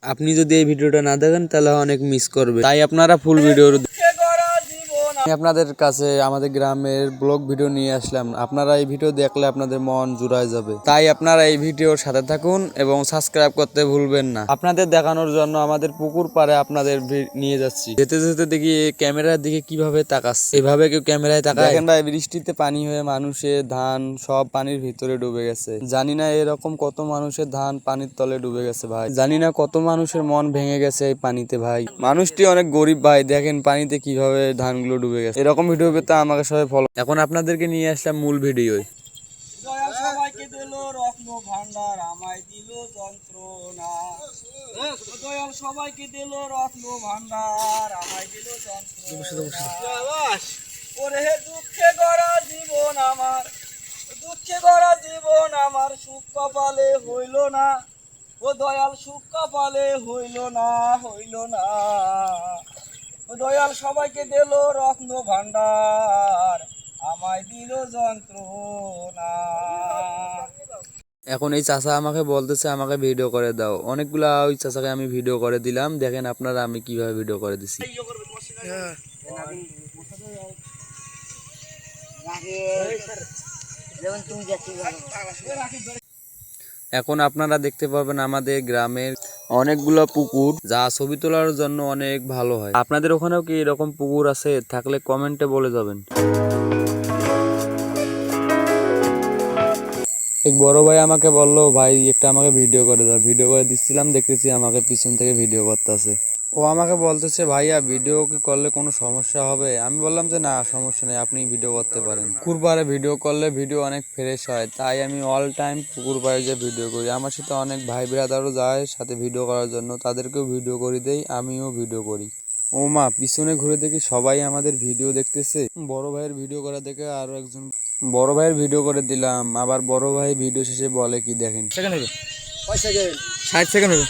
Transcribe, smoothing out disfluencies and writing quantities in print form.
আপনি যদি এই ভিডিওটা না দেখেন তাহলে অনেক মিস করবে, তাই আপনারা ফুল ভিডিও। আমি আপনাদের কাছে আমাদের গ্রামের ব্লগ ভিডিও নিয়ে আসলাম। আপনারা এই ভিডিও দেখলে আপনাদের মন জুড়ায় যাবে, তাই আপনারা এই ভিডিওর সাথে থাকুন এবং সাবস্ক্রাইব করতে ভুলবেন না। আপনাদের দেখানোর জন্য আমাদের পুকুর পাড়ে আপনাদের নিয়ে যাচ্ছি। যেতে যেতে দেখি ক্যামেরার দিকে কিভাবে তাকাচ্ছে, এভাবে কেউ ক্যামেরায় তাকায়? দেখেন ভাই, বৃষ্টিতে পানি হয়ে মানুষের ধান সব পানির ভিতরে ডুবে গেছে। জানি না এরকম কত মানুষের ধান পানির তলে ডুবে গেছে ভাই। জানি না কত মানুষের মন ভেঙে গেছে এই পানিতে ভাই। মানুষটি অনেক গরিব ভাই, দেখেন পানিতে কিভাবে ধানগুলো ডুবে গেছে। এরকম ভিডিও পেতে আমাকে সবাই ফলো। এখন আপনাদেরকে নিয়ে আসলাম মূল ভিডিও। দয়াল সবাইকে দিল রত্ন ভান্ডার, আমায় দিল যন্ত্রণা। দয়াল সবাইকে দিল রত্ন ভান্ডার, আমায় দিল যন্ত্রণা। ওরে দুঃখে গড়া জীবন আমার, দুঃখে গড়া জীবন আমার, সুখ কপালে হইল না। ও দয়াল সুখ কপালে হইল না, হইল না। ও দয়াল সবাইকে দিল রত্ন ভান্ডার, আমায় দিল যন্ত্রণা। এখন এই চাচা আমাকে বলতেছে আমাকে ভিডিও করে দাও। অনেকগুলা ওই চাচাকে আমি ভিডিও করে দিলাম, দেখেন আপনারা আমি কিভাবে ভিডিও করে দিছি। এখন আপনারা দেখতে পাবেন আমাদের গ্রামের অনেকগুলো পুকুর, যা ছবি তোলার জন্য অনেক ভালো হয়। আপনাদের ওখানেও কি এরকম পুকুর আছে? থাকলে কমেন্টে বলে যাবেন। এক বড় ভাই আমাকে বললো, ভাই একটা আমাকে ভিডিও করে দাও। ভিডিও করে দিচ্ছিলাম, দেখতেছি আমাকে পিছন থেকে ভিডিও করতেছে। ও আমাকে বলতেছে, ভাইয়া ভিডিও কি করলে কোনো সমস্যা হবে? আমি বললাম যে না, সমস্যা নেই, আপনি ভিডিও করতে পারেন। পুকুর পাড়ে ভিডিও করলে ভিডিও অনেক ফ্রেশ হয়, তাই আমি অল টাইম পুকুর পাড়ে যে ভিডিও করি। আমার সাথে অনেক ভাই ব্রাদারও যায় সাথে ভিডিও করার জন্য, তাদেরকেও ভিডিও করে দেই, আমিও ভিডিও করি। ও মা, পিছনে ঘুরে দেখি সবাই আমাদের ভিডিও দেখতেছে। বড় ভাইয়ের ভিডিও করা দেখে আরো একজন বড় ভাইয়ের ভিডিও করে দিলাম। আবার বড় ভাই ভিডিও শেষে বলে কি দেখেন, 60 সেকেন্ড হবে।